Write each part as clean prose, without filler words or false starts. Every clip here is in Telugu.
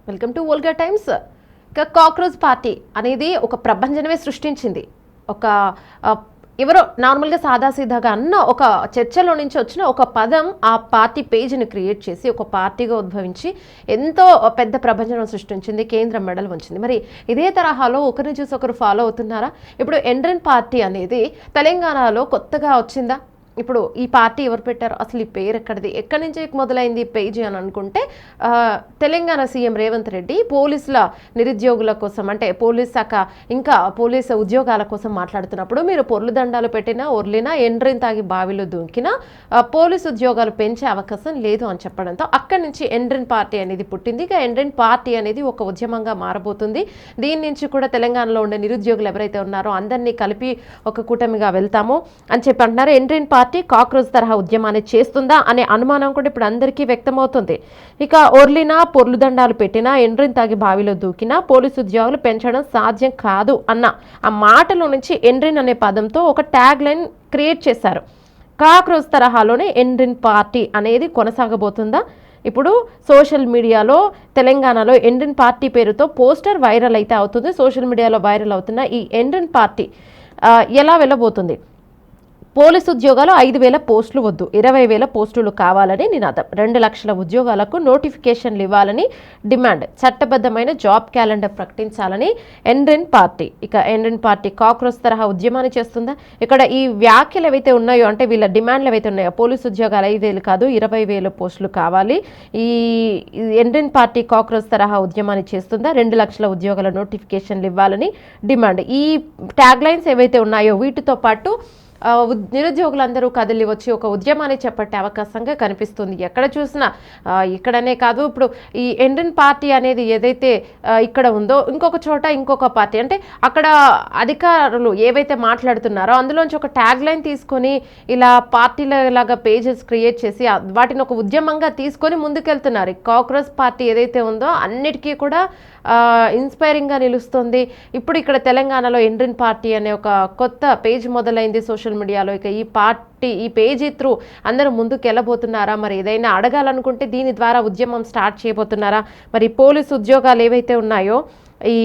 Welcome to Volga times. ఇక కాక్రోచ్ పార్టీ అనేది ఒక ప్రభంజనమే సృష్టించింది. ఒక ఎవరో నార్మల్గా సాదాసీదాగా అన్న ఒక చర్చలో నుంచి వచ్చిన ఒక పదం ఆ పార్టీ పేజ్ని క్రియేట్ చేసి ఒక పార్టీగా ఉద్భవించి ఎంతో పెద్ద ప్రభంజనం సృష్టించింది, కేంద్రం మెడలు వంచింది. మరి ఇదే తరహాలో ఒకరిని చూసి ఒకరు ఫాలో అవుతున్నారా? ఇప్పుడు ఎండ్రన్ పార్టీ అనేది తెలంగాణలో కొత్తగా వచ్చిందా? ఇప్పుడు ఈ పార్టీ ఎవరు పెట్టారు, అసలు ఈ పేరు ఎక్కడిది, ఎక్కడి నుంచి మొదలైంది పేజీ అని అనుకుంటే తెలంగాణ సీఎం రేవంత్ రెడ్డి పోలీసుల నిరుద్యోగుల కోసం, అంటే పోలీస్ శాఖ ఇంకా పోలీసు ఉద్యోగాల కోసం మాట్లాడుతున్నప్పుడు మీరు పొర్లు దండాలు పెట్టినా ఒర్లినా ఎండ్రిన్ తాగి బావిలో దూకినా పోలీసు ఉద్యోగాలు పెంచే అవకాశం లేదు అని చెప్పడంతో అక్కడి నుంచి ఎండ్రిన్ పార్టీ అనేది పుట్టింది. ఇక ఎండ్రిన్ పార్టీ అనేది ఒక ఉద్యమంగా మారబోతుంది. దీని నుంచి కూడా తెలంగాణలో ఉండే నిరుద్యోగులు ఎవరైతే ఉన్నారో అందరినీ కలిపి ఒక కూటమిగా వెళ్తాము అని చెప్పి అంటున్నారు. ఎండ్రిన్ పార్టీ కాక్రోచ్ తరహా ఉద్యమాన్ని చేస్తుందా అనే అనుమానం కూడా ఇప్పుడు అందరికీ వ్యక్తమవుతుంది. ఇక ఒర్లినా పొర్లు దండాలు పెట్టినా ఎండ్రిన్ తాగి బావిలో దూకినా పోలీసు ఉద్యోగులు పెంచడం సాధ్యం కాదు అన్న ఆ మాటలో నుంచి ఎండ్రిన్ అనే పదంతో ఒక ట్యాగ్ లైన్ క్రియేట్ చేశారు. కాక్రోచ్ తరహాలోనే ఎండ్రిన్ పార్టీ అనేది కొనసాగబోతుందా? ఇప్పుడు సోషల్ మీడియాలో తెలంగాణలో ఎండ్రిన్ పార్టీ పేరుతో పోస్టర్ వైరల్ అయితే అవుతుంది. సోషల్ మీడియాలో వైరల్ అవుతున్న ఈ ఎండ్రిన్ పార్టీ ఎలా వెళ్ళబోతుంది? పోలీసు ఉద్యోగాలు 5,000 పోస్టులు వద్దు, 20,000 పోస్టులు కావాలని నినాదం. 2 లక్షల ఉద్యోగాలకు నోటిఫికేషన్లు ఇవ్వాలని డిమాండ్. చట్టబద్ధమైన జాబ్ క్యాలెండర్ ప్రకటించాలని ఎండ్రిన్ పార్టీ. ఇక ఎండ్రిన్ పార్టీ కాక్రోచ్ తరహా ఉద్యమాన్ని చేస్తుందా? ఇక్కడ ఈ వ్యాఖ్యలు ఏవైతే ఉన్నాయో, అంటే వీళ్ళ డిమాండ్లు ఏవైతే ఉన్నాయో, పోలీసు ఉద్యోగాలు 5,000 కాదు 20,000 పోస్టులు కావాలి. ఈ ఎండ్రిన్ పార్టీ కాక్రోచ్ తరహా ఉద్యమాన్ని చేస్తుందా? 2 లక్షల ఉద్యోగాల నోటిఫికేషన్లు ఇవ్వాలని డిమాండ్. ఈ ట్యాగ్ లైన్స్ ఏవైతే ఉన్నాయో వీటితో పాటు నిరుద్యోగులందరూ కదిలి వచ్చి ఒక ఉద్యమాన్ని చేపట్టే అవకాశంగా కనిపిస్తుంది. ఎక్కడ చూసినా ఇక్కడనే కాదు, ఇప్పుడు ఈ ఎండ్రిన్ పార్టీ అనేది ఏదైతే ఇక్కడ ఉందో ఇంకొక చోట ఇంకొక పార్టీ, అంటే అక్కడ అధికారులు ఏవైతే మాట్లాడుతున్నారో అందులోంచి ఒక ట్యాగ్ లైన్ తీసుకొని ఇలా పార్టీల లాగా పేజెస్ క్రియేట్ చేసి వాటిని ఒక ఉద్యమంగా తీసుకొని ముందుకెళ్తున్నారు. కాక్రోచ్ పార్టీ ఏదైతే ఉందో అన్నిటికీ కూడా ఇన్స్పైరింగ్గా నిలుస్తుంది. ఇప్పుడు ఇక్కడ తెలంగాణలో ఎండ్రిన్ పార్టీ అనే ఒక కొత్త పేజ్ మొదలైంది సోషల్ మీడియాలో. ఇక ఈ పార్టీ ఈ పేజీ త్రూ అందరూ ముందుకు వెళ్ళబోతున్నారా? మరి ఏదైనా అడగాలనుకుంటే దీని ద్వారా ఉద్యమం స్టార్ట్ చేయబోతున్నారా? మరి పోలీసు ఉద్యోగాలు ఏవైతే ఉన్నాయో ఈ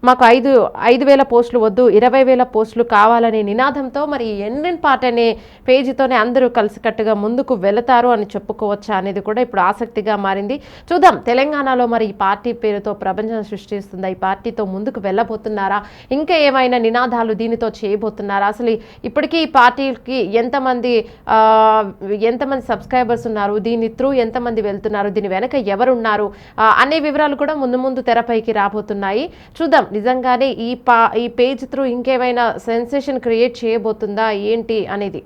మాకు 5,000 పోస్టులు వద్దు 20,000 పోస్టులు కావాలనే నినాదంతో మరి ఎండ్రిన్ పార్టీ అనే పేజీతోనే అందరూ కలిసికట్టుగా ముందుకు వెళతారు అని చెప్పుకోవచ్చా అనేది కూడా ఇప్పుడు ఆసక్తిగా మారింది. చూద్దాం తెలంగాణలో మరి ఈ పార్టీ పేరుతో ప్రపంచం సృష్టిస్తుందా? ఈ పార్టీతో ముందుకు వెళ్ళబోతున్నారా? ఇంకా ఏమైనా నినాదాలు దీనితో చేయబోతున్నారా? అసలు ఇప్పటికీ ఈ పార్టీకి ఎంతమంది సబ్స్క్రైబర్స్ ఉన్నారు, దీని త్రూ ఎంతమంది వెళ్తున్నారు, దీని వెనక ఎవరున్నారు అనే వివరాలు కూడా ముందు తెరపైకి రాబోతున్నాయి. చూద్దాం నిజంగానే ఈ పేజ్ త్రూ ఇంకేమైనా సెన్సేషన్ క్రియేట్ చేయబోతుందా ఏంటి అనేది.